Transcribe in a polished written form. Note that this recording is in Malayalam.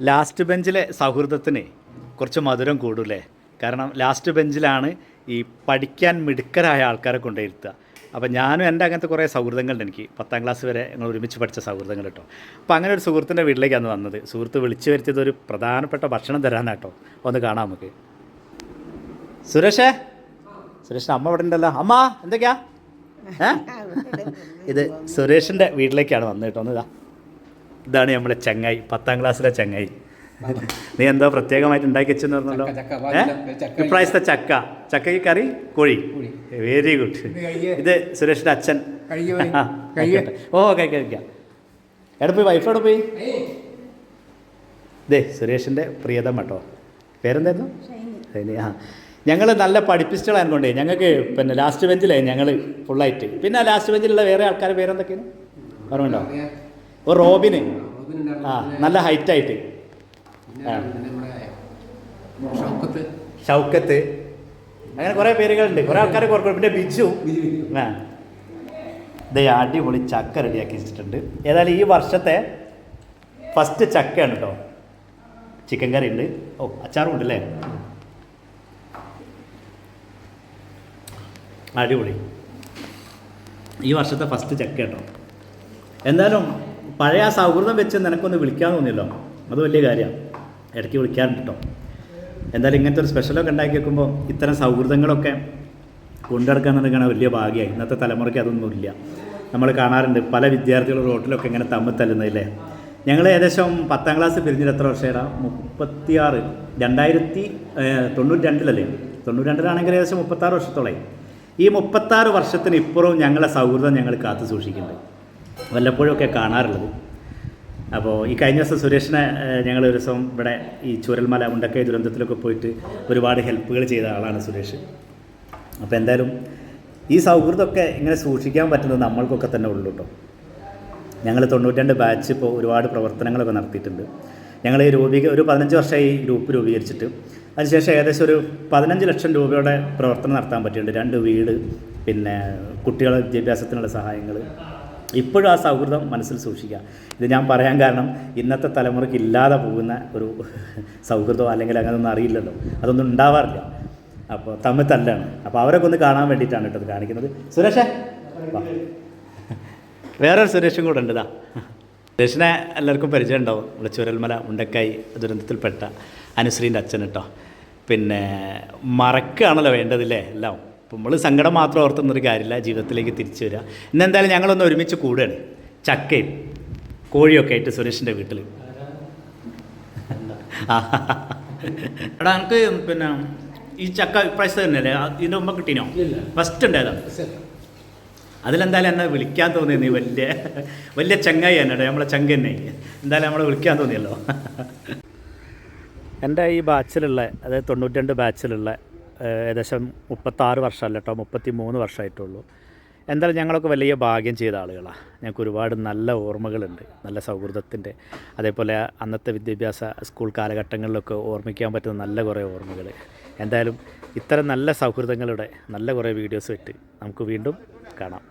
ലാസ്റ്റ് ബെഞ്ചിലെ സൗഹൃദത്തിന് കുറച്ച് മധുരം കൂടൂലേ? കാരണം ലാസ്റ്റ് ബെഞ്ചിലാണ് ഈ പഠിക്കാൻ മിടുക്കരായ ആൾക്കാരെ കൊണ്ടുവരുത്തുക. അപ്പോൾ ഞാനും എൻ്റെ അങ്ങനത്തെ കുറേ സൗഹൃദങ്ങളുണ്ട്. എനിക്ക് 10ാം ക്ലാസ് വരെ ഞങ്ങൾ ഒരുമിച്ച് പഠിച്ച സൗഹൃദങ്ങൾ കേട്ടോ. അപ്പോൾ അങ്ങനെ ഒരു സുഹൃത്തിൻ്റെ വീട്ടിലേക്കാണ് വന്നത്. സുഹൃത്ത് വിളിച്ചു വരുത്തിയത് ഒരു പ്രധാനപ്പെട്ട ഭക്ഷണം തരാനാട്ടോ. ഒന്ന് കാണാം നമുക്ക്. സുരേഷിൻ്റെ അമ്മ ഇവിടെ ഉണ്ടല്ലോ. അമ്മ എന്തൊക്കെയാ? ഇത് സുരേഷിൻ്റെ വീട്ടിലേക്കാണ് വന്നത് കേട്ടോ. ഒന്ന് ഇതാണ് നമ്മളെ ചങ്ങായി, 10ാം ക്ലാസ്സിലെ ചങ്ങായി. നീ എന്തോ പ്രത്യേകമായിട്ട് ഉണ്ടാക്കി വെച്ചെന്ന് പറഞ്ഞല്ലോ. ഇപ്രാവശ്യത്തെ ചക്കയ്ക്ക് കറി കോഴി. Very good. ഇത് സുരേഷിൻ്റെ അച്ഛൻ. ഓ കഴിക്കാം. എവിടെ പോയി? വൈഫ് എവിടെ പോയി? ഇതേ സുരേഷിൻ്റെ പ്രിയതം കേട്ടോ. പേരെന്തായിരുന്നു? ശൈനി. ഞങ്ങൾ നല്ല പഠിപ്പിസ്റ്റുകളാണ് കൊണ്ടേ. ഞങ്ങൾക്ക് പിന്നെ ലാസ്റ്റ് ബെഞ്ചിലായി ഞങ്ങൾ ഫുള്ളായിട്ട്. പിന്നെ ലാസ്റ്റ് ബെഞ്ചിലുള്ള വേറെ ആൾക്കാരുടെ പേരെന്തൊക്കെയാണ് ഓർമ്മയുണ്ടോ? ഓ റോബിന്. നല്ല ഹൈറ്റായിട്ട്. ഷൗക്കത്ത്. അങ്ങനെ കുറേ പേരുകളുണ്ട്. കുറേ ആൾക്കാരെ ഓർക്കും. പിന്നെ ബിജു. ഇതേ അടിപൊളി ചക്ക റെഡിയാക്കി വെച്ചിട്ടുണ്ട്. ഏതായാലും ഈ വർഷത്തെ ഫസ്റ്റ് ചക്കയാണ് കേട്ടോ. ചിക്കൻ കറി ഉണ്ട്. ഓ അച്ചാറും ഉണ്ടല്ലേ. അടിപൊളി. ഈ വർഷത്തെ ഫസ്റ്റ് ചക്ക കേട്ടോ. എന്തായാലും പഴയ ആ സൗഹൃദം വെച്ച് നിനക്കൊന്ന് വിളിക്കാൻ തോന്നിയല്ലോ, അത് വലിയ കാര്യമാണ്. ഇടയ്ക്ക് വിളിക്കാറുണ്ട് കേട്ടോ. എന്തായാലും ഇങ്ങനത്തെ ഒരു സ്പെഷ്യലൊക്കെ ഉണ്ടാക്കി വെക്കുമ്പോൾ ഇത്തരം സൗഹൃദങ്ങളൊക്കെ കൊണ്ടുനടക്കാൻ നടക്കുന്ന വലിയ ഭാഗ്യമായി. ഇന്നത്തെ തലമുറയ്ക്ക് അതൊന്നുമില്ല. നമ്മൾ കാണാറുണ്ട് പല വിദ്യാർത്ഥികൾ റോട്ടിലൊക്കെ ഇങ്ങനെ തമ്മിൽ തല്ലുന്നതില്ലേ. ഞങ്ങൾ ഏകദേശം 10ാം ക്ലാസ് പിരിഞ്ഞിട്ട് എത്ര വർഷമായിടാ? 36. 1992 92 ഏകദേശം 36 വർഷത്തോളമായി. ഈ 36 വർഷത്തിന് ഇപ്പുറവും ഞങ്ങളെ സൗഹൃദം ഞങ്ങൾ കാത്തു സൂക്ഷിക്കുന്നുണ്ട്. വല്ലപ്പോഴുമൊക്കെ കാണാറുള്ളത്. അപ്പോൾ ഈ കഴിഞ്ഞ ദിവസം സുരേഷിനെ ഞങ്ങൾ ഒരു ദിവസം ഇവിടെ ഈ ചൂരൽമല ഉണ്ടക്കൈ ദുരന്തത്തിലൊക്കെ പോയിട്ട് ഒരുപാട് ഹെൽപ്പുകൾ ചെയ്ത ആളാണ് സുരേഷ്. അപ്പോൾ എന്തായാലും ഈ സൗഹൃദമൊക്കെ ഇങ്ങനെ സൂക്ഷിക്കാൻ പറ്റുന്നത് നമ്മൾക്കൊക്കെ തന്നെ ഉള്ളൂ കേട്ടോ. ഞങ്ങൾ 92 ബാച്ച് ഇപ്പോൾ ഒരുപാട് പ്രവർത്തനങ്ങളൊക്കെ നടത്തിയിട്ടുണ്ട്. ഞങ്ങൾ ഈ ഒരു 15 വർഷമായി ഈ ഗ്രൂപ്പ് രൂപീകരിച്ചിട്ട്. അതിനുശേഷം ഏകദേശം ഒരു 15 ലക്ഷം രൂപയുടെ പ്രവർത്തനം നടത്താൻ പറ്റിയിട്ടുണ്ട്. 2 വീട്, പിന്നെ കുട്ടികളുടെ വിദ്യാഭ്യാസത്തിനുള്ള സഹായങ്ങൾ. ഇപ്പോഴും ആ സൗഹൃദം മനസ്സിൽ സൂക്ഷിക്കുക. ഇത് ഞാൻ പറയാൻ കാരണം ഇന്നത്തെ തലമുറയ്ക്ക് ഇല്ലാതെ പോകുന്ന ഒരു സൗഹൃദമോ അല്ലെങ്കിൽ അങ്ങനെയൊന്നും അറിയില്ലല്ലോ, അതൊന്നും ഉണ്ടാവാറില്ല. അപ്പോൾ തമ്മിൽ തല്ലാണ്. അപ്പോൾ അവരൊക്കെ ഒന്ന് കാണാൻ വേണ്ടിയിട്ടാണ് കേട്ടത് കാണിക്കുന്നത്. സുരേഷേ വേറൊരു സുരേഷും കൂടെ ഉണ്ട്. സുരേഷിനെ എല്ലാവർക്കും പരിചയം ഉണ്ടാവും. ഇവിടെ ചുരൽമല ഉണ്ടക്കൈ ദുരന്തത്തിൽപ്പെട്ട അനുശ്രീൻ്റെ അച്ഛൻ കേട്ടോ. പിന്നെ മറക്കുകയാണല്ലോ വേണ്ടതില്ലേ എല്ലാം. അപ്പോൾ നമ്മൾ സങ്കടം മാത്രം ഓർത്തുന്നൊരു കാര്യമില്ല, ജീവിതത്തിലേക്ക് തിരിച്ചു വരിക. ഇന്നെന്തായാലും ഞങ്ങളൊന്ന് ഒരുമിച്ച് കൂടുകയാണ്. ചക്കയും കോഴിയൊക്കെ ആയിട്ട് സുരേഷിൻ്റെ വീട്ടിൽ. എടാ എനിക്ക് പിന്നെ ഈ ചക്ക ഇപ്രാവശ്യത്തെ തന്നെയല്ലേ? ഇതിൻ്റെ മുമ്പ് കിട്ടീനോ? ഫസ്റ്റ് ഉണ്ടായതാണ്. അതിലെന്തായാലും എന്നെ വിളിക്കാൻ തോന്നി. നീ വലിയ ചങ്ങായി തന്നെ നമ്മളെ ചങ്ക തന്നെ. എന്തായാലും നമ്മളെ വിളിക്കാൻ തോന്നിയല്ലോ. എൻ്റെ ഈ ബാച്ചിലുള്ള, അതായത് 92 ബാച്ചിലുള്ള ഏകദേശം 36 വർഷമല്ല കേട്ടോ, 33 വർഷമായിട്ടുള്ളൂ. എന്തായാലും ഞങ്ങളൊക്കെ വലിയ ഭാഗ്യം ചെയ്ത ആളുകളാണ്. ഞങ്ങൾക്ക് ഒരുപാട് നല്ല ഓർമ്മകളുണ്ട്, നല്ല സൗഹൃദത്തിൻ്റെ. അതേപോലെ അന്നത്തെ വിദ്യാഭ്യാസ സ്കൂൾ കാലഘട്ടങ്ങളിലൊക്കെ ഓർമ്മിക്കാൻ പറ്റുന്ന നല്ല കുറേ ഓർമ്മകൾ. എന്തായാലും ഇത്തരം നല്ല സൗഹൃദങ്ങളുടെ നല്ല കുറേ വീഡിയോസ് ഇട്ട് നമുക്ക് വീണ്ടും കാണാം.